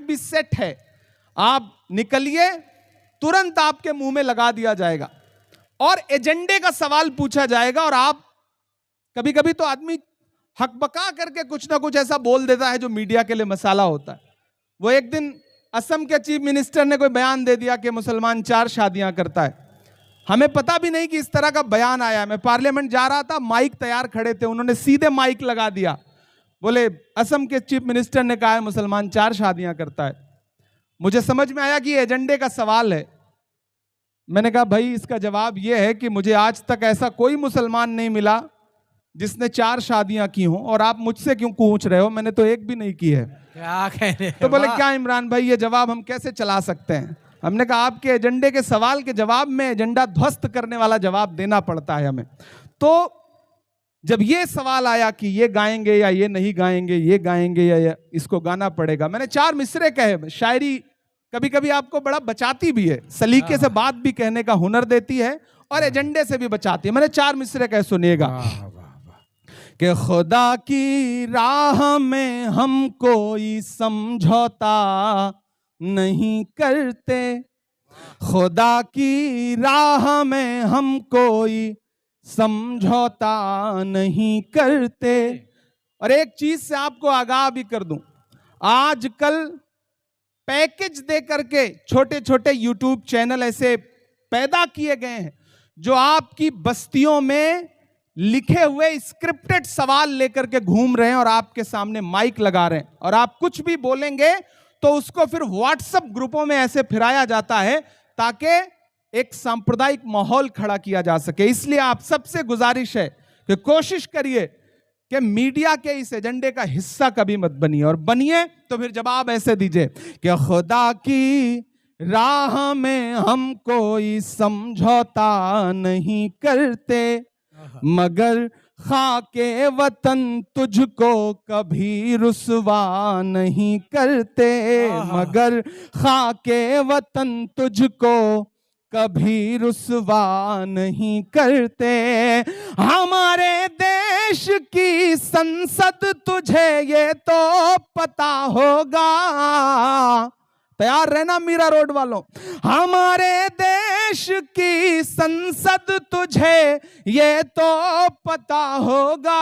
भी सेट है, आप निकलिए, तुरंत आपके मुंह में लगा दिया जाएगा और एजेंडे का सवाल पूछा जाएगा। और आप कभी कभी तो आदमी हकबका करके कुछ ना कुछ ऐसा बोल देता है जो मीडिया के लिए मसाला होता है। वो एक दिन असम के चीफ मिनिस्टर ने कोई बयान दे दिया कि मुसलमान 4 शादियां करता है। हमें पता भी नहीं कि इस तरह का बयान आया। मैं पार्लियामेंट जा रहा था, माइक तैयार खड़े थे, उन्होंने सीधे माइक लगा दिया, बोले असम के चीफ मिनिस्टर ने कहा है मुसलमान 4 शादियां करता है। मुझे समझ में आया कि ये एजेंडे का सवाल है। मैंने कहा भाई इसका जवाब ये है कि मुझे आज तक ऐसा कोई मुसलमान नहीं मिला जिसने 4 शादियां की हों, और आप मुझसे क्यों पूछ रहे हो, मैंने तो एक भी नहीं की है। क्या कह रहे तो बोले क्या इमरान भाई ये जवाब हम कैसे चला सकते हैं। हमने कहा आपके एजेंडे के सवाल के जवाब में एजेंडा ध्वस्त करने वाला जवाब देना पड़ता है हमें। तो जब ये सवाल आया कि ये गाएंगे या ये नहीं गाएंगे, ये गाएंगे या इसको गाना पड़ेगा, मैंने 4 मिसरे कहे। शायरी कभी कभी आपको बड़ा बचाती भी है, सलीके से बात भी कहने का हुनर देती है और एजेंडे से भी बचाती है। मैंने 4 मिसरे कहे, सुनिएगा कि खुदा की राह में हम कोई समझौता नहीं करते, खुदा की राह में हम कोई समझौता नहीं करते। और एक चीज से आपको आगाह भी कर दूं, आजकल पैकेज दे करके छोटे छोटे यूट्यूब चैनल ऐसे पैदा किए गए हैं जो आपकी बस्तियों में लिखे हुए स्क्रिप्टेड सवाल लेकर के घूम रहे हैं और आपके सामने माइक लगा रहे हैं, और आप कुछ भी बोलेंगे तो उसको फिर व्हाट्सएप ग्रुपों में ऐसे फिराया जाता है ताकि एक सांप्रदायिक माहौल खड़ा किया जा सके। इसलिए आप सबसे गुजारिश है कि कोशिश करिए कि मीडिया के इस एजेंडे का हिस्सा कभी मत बनिए, और बनिए तो फिर जवाब ऐसे दीजिए कि खुदा की राह में हम कोई समझौता नहीं करते, मगर खाके वतन तुझको कभी रुसवा नहीं करते, मगर खाके वतन तुझको कभी रुसवा नहीं करते। हमारे देश की संसद तुझे ये तो पता होगा, तैयार रहना मीरा रोड वालों, हमारे देश की संसद तुझे ये तो पता होगा,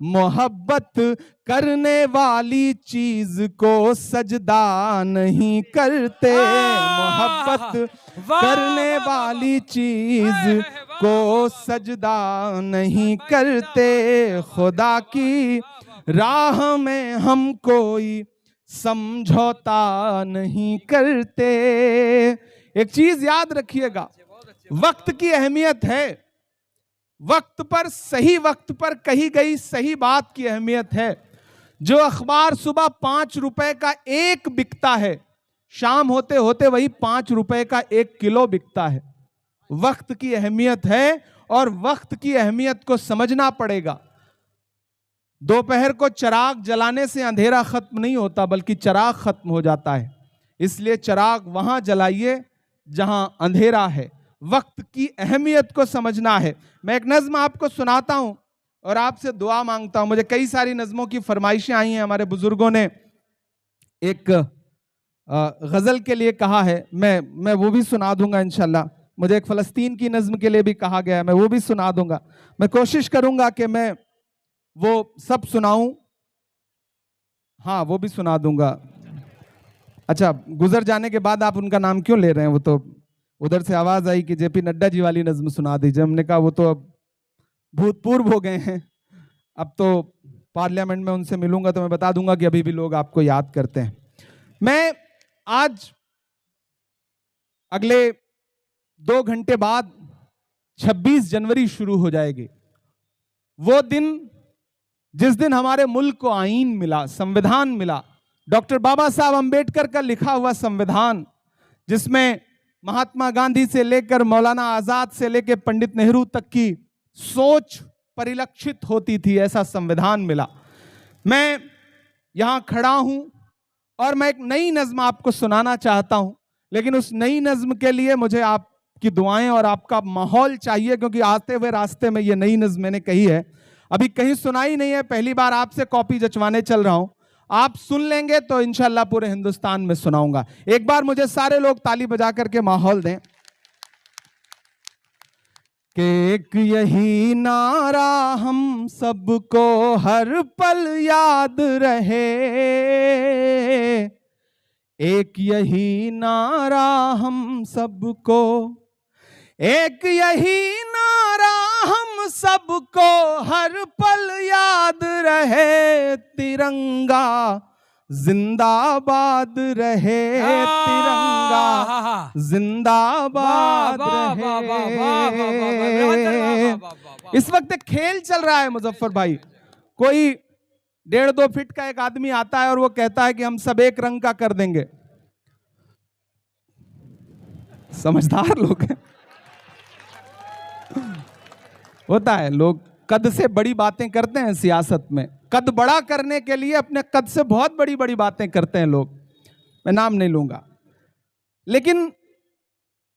मोहब्बत करने वाली चीज को सजदा नहीं करते, मोहब्बत करने वाली चीज को सजदा नहीं करते, खुदा की राह में हम कोई समझौता नहीं करते। एक चीज याद रखिएगा, वक्त की अहमियत है, वक्त पर सही वक्त पर कही गई सही बात की अहमियत है। जो अखबार सुबह 5 रुपए का एक बिकता है, शाम होते होते वही 5 रुपए का 1 किलो बिकता है। वक्त की अहमियत है और वक्त की अहमियत को समझना पड़ेगा। दोपहर को चिराग जलाने से अंधेरा खत्म नहीं होता, बल्कि चिराग खत्म हो जाता है। इसलिए चिराग वहां जलाइए जहां अंधेरा है। वक्त की अहमियत को समझना है। मैं एक नज्म आपको सुनाता हूं और आपसे दुआ मांगता हूं। मुझे कई सारी नज्मों की फरमाइशें आई हैं। हमारे बुजुर्गों ने एक गजल के लिए कहा है, मैं वो भी सुना दूंगा इंशाल्लाह। मुझे एक फलस्तीन की नज्म के लिए भी कहा गया है, मैं वो भी सुना दूंगा। मैं कोशिश करूंगा कि मैं वो सब सुनाऊं। हाँ, वो भी सुना दूंगा। अच्छा, गुजर जाने के बाद आप उनका नाम क्यों ले रहे हैं? वो तो उधर से आवाज आई कि जेपी नड्डा जी वाली नज्म सुना दीजिए। हमने कहा वो तो अब भूतपूर्व हो गए हैं, अब तो पार्लियामेंट में उनसे मिलूंगा तो मैं बता दूंगा कि अभी भी लोग आपको याद करते हैं। मैं आज अगले 2 घंटे बाद 26 जनवरी शुरू हो जाएगी। वो दिन जिस दिन हमारे मुल्क को आईन मिला, संविधान मिला, डॉक्टर बाबा साहब अंबेडकर का लिखा हुआ संविधान, जिसमें महात्मा गांधी से लेकर मौलाना आजाद से लेकर पंडित नेहरू तक की सोच परिलक्षित होती थी, ऐसा संविधान मिला। मैं यहां खड़ा हूं और मैं एक नई नज्म आपको सुनाना चाहता हूं, लेकिन उस नई नज्म के लिए मुझे आपकी दुआएं और आपका माहौल चाहिए, क्योंकि आते हुए रास्ते में ये नई नज्म मैंने कही है, अभी कहीं सुनाई नहीं है, पहली बार आपसे कॉपी जचवाने चल रहा हूं। आप सुन लेंगे तो इंशाल्लाह पूरे हिंदुस्तान में सुनाऊंगा। एक बार मुझे सारे लोग ताली बजा करके माहौल दें कि एक यही नारा हम सबको हर पल याद रहे, एक यही नारा हम सबको, एक यही नारा हम सबको हर पल याद रहे, तिरंगा जिंदाबाद रहे, तिरंगा जिंदाबाद रहे। इस वक्त एक खेल चल रहा है मुजफ्फर भाई। कोई 1.5-2 फीट का एक आदमी आता है और वो कहता है कि हम सब एक रंग का कर देंगे। समझदार लोग हैं। होता है, लोग कद से बड़ी बातें करते हैं सियासत में। कद बड़ा करने के लिए अपने कद से बहुत बड़ी बड़ी बातें करते हैं लोग, मैं नाम नहीं लूंगा। लेकिन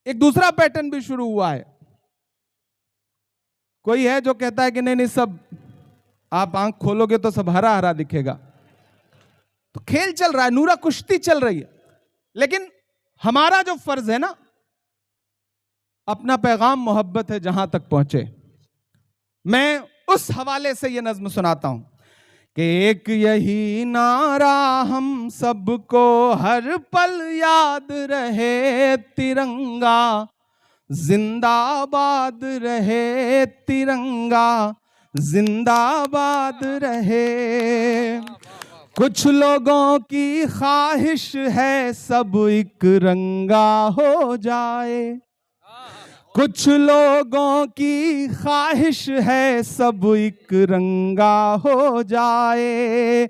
एक दूसरा पैटर्न भी शुरू हुआ है। कोई है जो कहता है कि नहीं नहीं, सब आप आंख खोलोगे तो सब हरा हरा दिखेगा। तो खेल चल रहा है, नूरा कुश्ती चल रही है। लेकिन हमारा जो फर्ज है ना, अपना पैगाम मोहब्बत है जहां तक पहुंचे। मैं उस हवाले से यह नज्म सुनाता हूं कि एक यही नारा हम सबको हर पल याद रहे, तिरंगा जिंदाबाद रहे, तिरंगा जिंदाबाद रहे। कुछ लोगों की ख्वाहिश है सब एक रंगा हो जाए, कुछ लोगों की ख्वाहिश है सब एक रंगा हो जाए।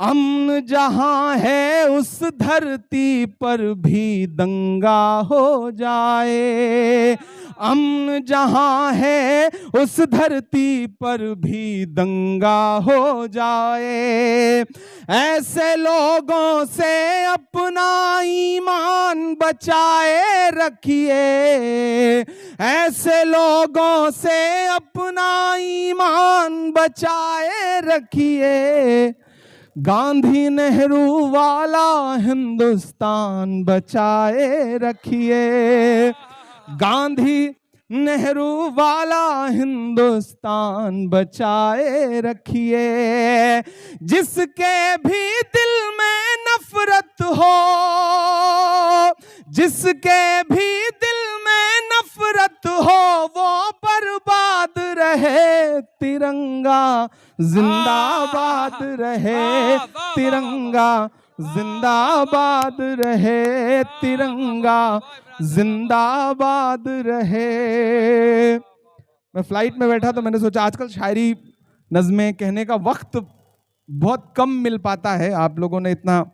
अमन जहां है उस धरती पर भी दंगा हो जाए, अमन जहां है उस धरती पर भी दंगा हो जाए। ऐसे लोगों से अपना ईमान बचाए रखिए, ऐसे लोगों से अपना ईमान बचाए रखिए। गांधी नेहरू वाला हिंदुस्तान बचाए रखिए, गांधी नेहरू वाला हिंदुस्तान बचाए रखिए। जिसके भी दिल में नफरत हो, जिसके भी दिल में नफरत हो, वो बर्बाद रहे, तिरंगा जिंदाबाद रहे, तिरंगा जिंदाबाद रहे, तिरंगा जिंदाबाद रहे। मैं फ्लाइट में बैठा तो मैंने सोचा आजकल शायरी नज़में कहने का वक्त बहुत कम मिल पाता है, आप लोगों ने इतना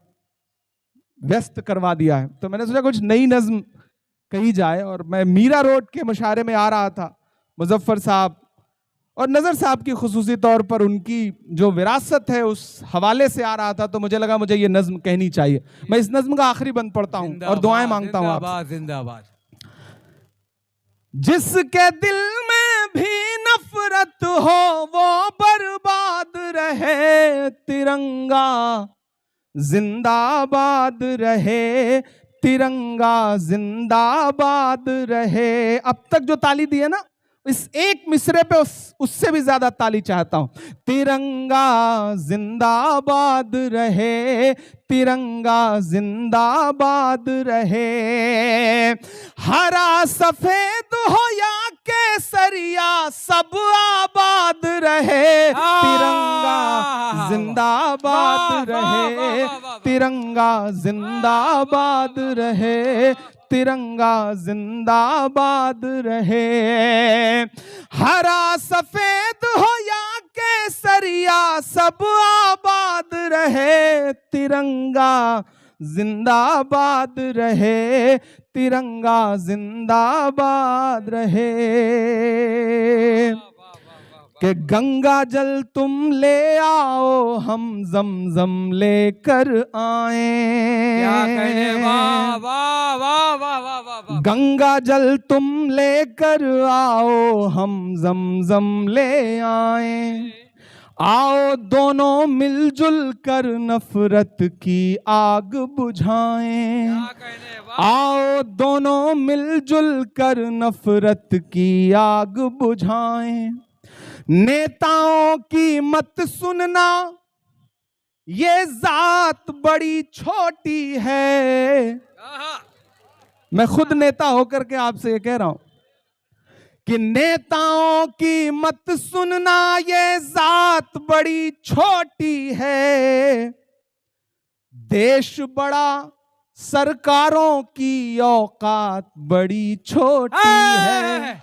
व्यस्त करवा दिया है, तो मैंने सोचा कुछ नई नज़्म कही जाए। और मैं मीरा रोड के मुशायरे में आ रहा था, मुजफ्फर साहब और नज़र साहब की खुसूसी तौर पर उनकी जो विरासत है उस हवाले से आ रहा था, तो मुझे लगा मुझे ये नज़्म कहनी चाहिए। मैं इस नज़्म का आखिरी बंद पढ़ता हूँ और दुआएं मांगता हूँ आपसे। जिंदाबाद। जिसके दिल में भी नफरत हो वो बर्बाद रहे, तिरंगा जिंदाबाद रहे, तिरंगा जिंदाबाद रहे। अब तक जो ताली दी है ना, इस एक मिसरे पे उससे भी ज्यादा ताली चाहता हूं। तिरंगा जिंदाबाद रहे, तिरंगा जिंदाबाद रहे। हरा सफेद हो या केसरिया सब आबाद रहे, तिरंगा जिंदाबाद रहे, तिरंगा जिंदाबाद रहे, तिरंगा जिंदाबाद रहे। हरा सफेद हो या केसरिया सब आबाद रहे, तिरंगा जिंदाबाद रहे, तिरंगा जिंदाबाद रहे। कि गंगा जल तुम ले आओ हम जमजम लेकर आए, क्या कहने, वाह वाह वाह वाह वाह वाह। गंगा जल तुम लेकर आओ हम जमजम ले आए। आओ दोनों मिलजुल कर नफरत की आग बुझाएं। क्या कहने वाह आओ दोनों मिलजुल कर नफरत की आग बुझाएं। नेताओं की मत सुनना, ये जात बड़ी छोटी है। आहा, मैं खुद नेता होकर के आपसे ये कह रहा हूं कि नेताओं की मत सुनना, ये जात बड़ी छोटी है। देश बड़ा, सरकारों की औकात बड़ी छोटी है।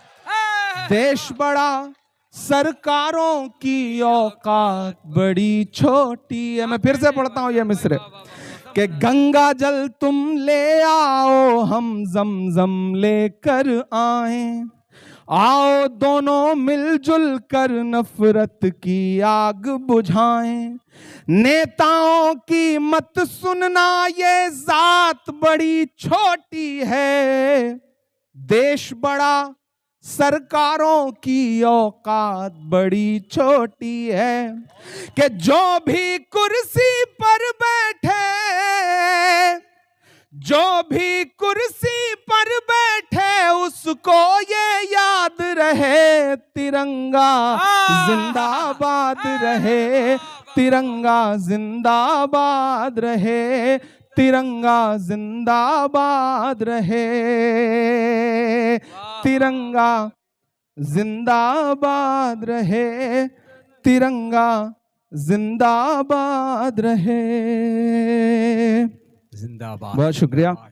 देश बड़ा, सरकारों की औकात बड़ी छोटी है। मैं फिर से पढ़ता हूं ये मिसरे कि गंगा जल तुम ले आओ, हम जमजम लेकर आए। आओ दोनों मिलजुल कर नफरत की आग बुझाएं। नेताओं की मत सुनना, ये जात बड़ी छोटी है। देश बड़ा, सरकारों की औकात बड़ी छोटी है। कि जो भी कुर्सी पर बैठे, जो भी कुर्सी पर बैठे, उसको ये याद रहे, तिरंगा जिंदाबाद रहे। तिरंगा जिंदाबाद रहे। तिरंगा जिंदाबाद रहे। तिरंगा जिंदाबाद रहे। तिरंगा जिंदाबाद रहे। जिंदाबाद। बहुत शुक्रिया।